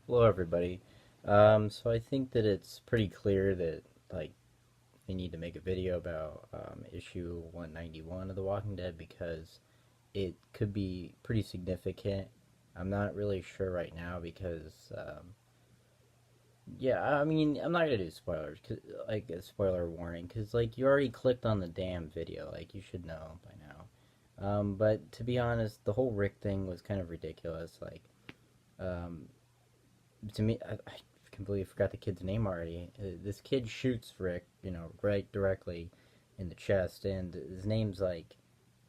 Hello, everybody. So I think that it's pretty clear that like we need to make a video about issue 191 of The Walking Dead because it could be pretty significant. I'm not really sure right now because yeah, I mean I'm not gonna do spoilers, like a spoiler warning, because like you already clicked on the damn video, like you should know by now. But to be honest, the whole Rick thing was kind of ridiculous. Like um, to me, I completely forgot the kid's name already. This kid shoots Rick, right directly in the chest, and his name's like,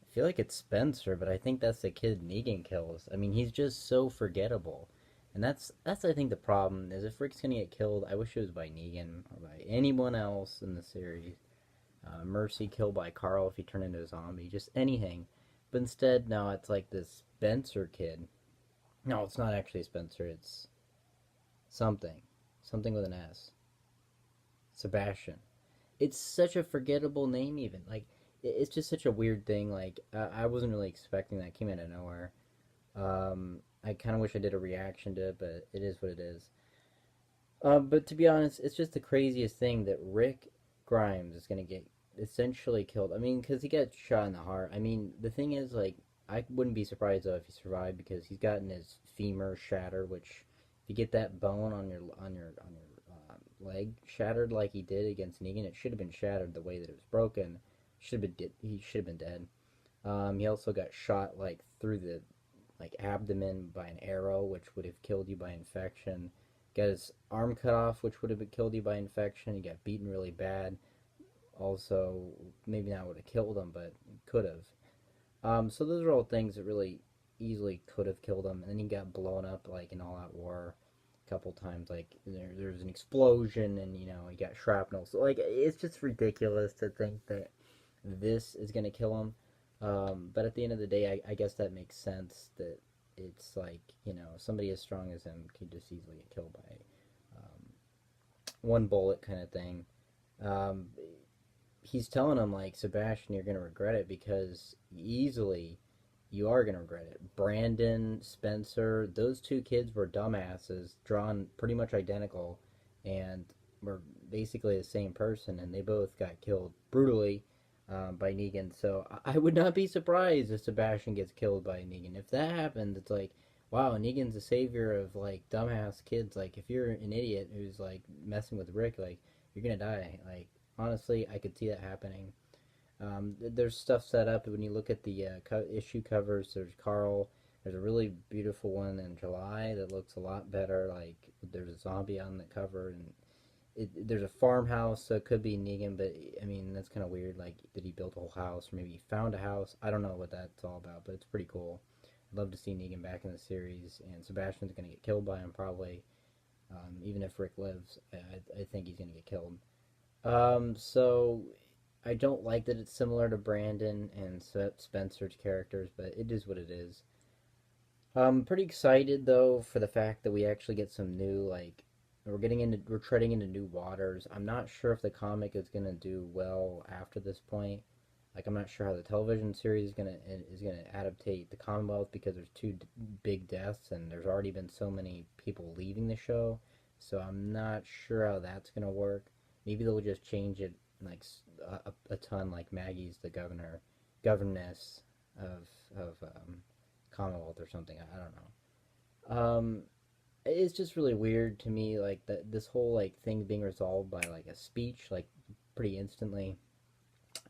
I feel like it's Spencer, but I think that's the kid Negan kills. I mean, he's just so forgettable, and that's I think the problem is if Rick's gonna get killed, I wish it was by Negan or by anyone else in the series. Mercy killed by Carl if he turned into a zombie, just anything. But instead, now it's like this Spencer kid. No, it's not actually Spencer. It's something, something with an S. Sebastian. It's such a forgettable name, even like it's just such a weird thing. Like I wasn't really expecting that. It came out of nowhere. I kind of wish I did a reaction to it, but it is what it is. But to be honest, it's just the craziest thing that Rick Grimes is gonna get essentially killed. I mean, because he got shot in the heart. I mean, the thing is, like, I wouldn't be surprised though if he survived because he's gotten his femur shattered. Which, if you get that bone on your leg shattered like he did against Negan, it should have been shattered the way that it was broken. He should have been dead. He also got shot like through the like abdomen by an arrow, which would have killed you by infection. Got his arm cut off, which would have killed you by infection. He got beaten really bad. Also, maybe not would have killed him, but could have. So those are all things that really easily could have killed him. And then he got blown up like in All Out War a couple times. Like there's an explosion, and he got shrapnel. So like it's just ridiculous to think that this is gonna kill him. But at the end of the day, I guess that makes sense that it's like, somebody as strong as him could just easily get killed by um, one bullet kind of thing. Um, he's telling him, like, Sebastian, you're going to regret it because easily you are going to regret it. Brandon, Spencer, those two kids were dumbasses, drawn pretty much identical, and were basically the same person, and they both got killed brutally by Negan. So I would not be surprised if Sebastian gets killed by Negan. If that happens, it's like, wow, Negan's the savior of like dumbass kids. Like, if you're an idiot who's like messing with Rick, like you're gonna die. Like, honestly, I could see that happening. There's stuff set up when you look at the issue covers. There's Carl. There's a really beautiful one in July that looks a lot better. Like, there's a zombie on the cover, and there's a farmhouse, so it could be Negan, but I mean that's kind of weird. Like, did he build a whole house, or maybe he found a house? I don't know what that's all about, but it's pretty cool. I'd love to see Negan back in the series, and Sebastian's gonna get killed by him probably. Even if Rick lives, I think he's gonna get killed. So I don't like that it's similar to Brandon and Spencer's characters, but it is what it is. I'm pretty excited though for the fact that we actually get some new we're treading into new waters. I'm not sure if the comic is gonna do well after this point. Like, I'm not sure how the television series is gonna adaptate the Commonwealth because there's two big deaths and there's already been so many people leaving the show. So I'm not sure how that's gonna work. Maybe they'll just change it like a ton, like Maggie's the governess of Commonwealth or something. I don't know. It's just really weird to me, like that this whole like thing being resolved by like a speech, like pretty instantly.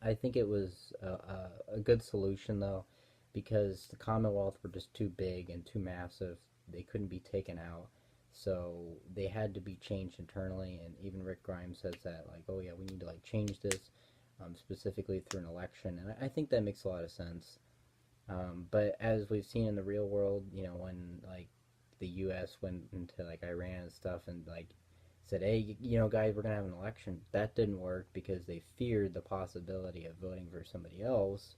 I think it was a good solution though, because the Commonwealth were just too big and too massive. They couldn't be taken out, so they had to be changed internally. And even Rick Grimes says that, like, oh yeah, we need to like change this, specifically through an election. And I think that makes a lot of sense. But as we've seen in the real world, when like the U.S. went into like Iran and stuff, and like said, "Hey, guys, we're gonna have an election," that didn't work because they feared the possibility of voting for somebody else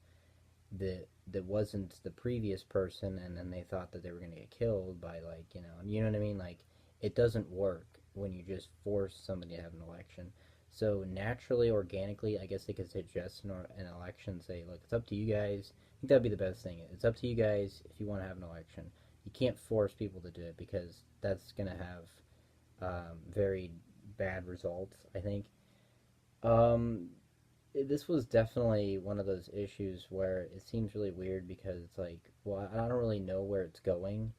that wasn't the previous person, and then they thought that they were gonna get killed by, like, you know what I mean? Like, it doesn't work when you just force somebody to have an election. So naturally, organically, I guess they could suggest an election. Say, look, it's up to you guys. I think that'd be the best thing. It's up to you guys if you want to have an election. you can't force people to do it because that's gonna have very bad results, I think. Um, this was definitely one of those issues where it seems really weird because it's like, well, I don't really know where it's going.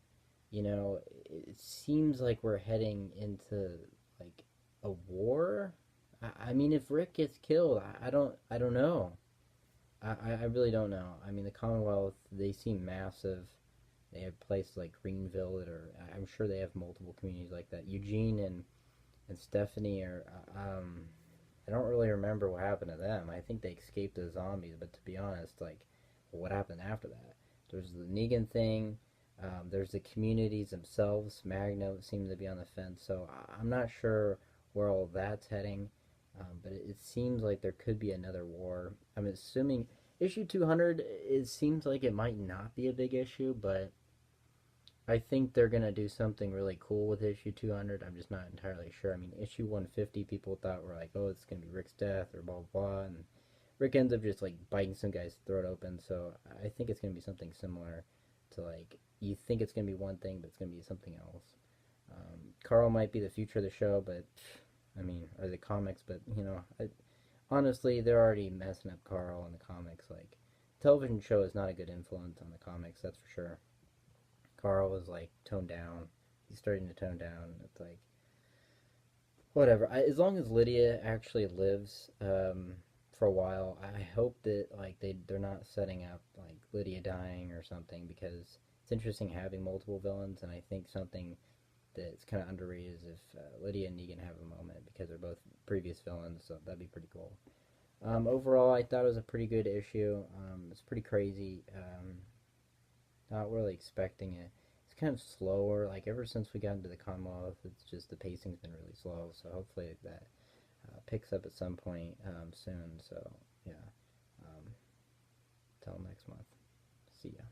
You know, it seems like we're heading into like a war. I mean, if Rick gets killed, I don't know. I really don't know. I mean, the Commonwealth, they seem massive. They have places like Greenville that are, I'm sure they have multiple communities like that. Eugene and Stephanie are, I don't really remember what happened to them. I think they escaped the zombies, but to be honest, like, what happened after that? There's the Negan thing. There's the communities themselves. Magna seems to be on the fence, so I'm not sure where all that's heading. But it seems like there could be another war. I'm assuming issue 200. It seems like it might not be a big issue, but I think they're gonna do something really cool with issue 200. I'm just not entirely sure. I mean, issue 150, people thought were like, oh, it's gonna be Rick's death or blah blah, blah, and Rick ends up just like biting some guy's throat open. So I think it's gonna be something similar to like you think it's gonna be one thing, but it's gonna be something else. Carl might be the future of the show, but I mean, or the comics, but honestly, they're already messing up Carl in the comics. Like, television show is not a good influence on the comics, that's for sure. Carl is like toned down. He's starting to tone down. It's like whatever. As long as Lydia actually lives for a while, I hope that like they're not setting up like Lydia dying or something because it's interesting having multiple villains, and I think something that's kind of underrated is if Lydia and Negan have a moment because they're both previous villains, so that'd be pretty cool. Overall, I thought it was a pretty good issue. It's pretty crazy. Not really expecting it. It's kind of slower. Like ever since we got into the Commonwealth, it's just the pacing's been really slow. So hopefully that picks up at some point soon. So yeah. Um, till next month. See ya.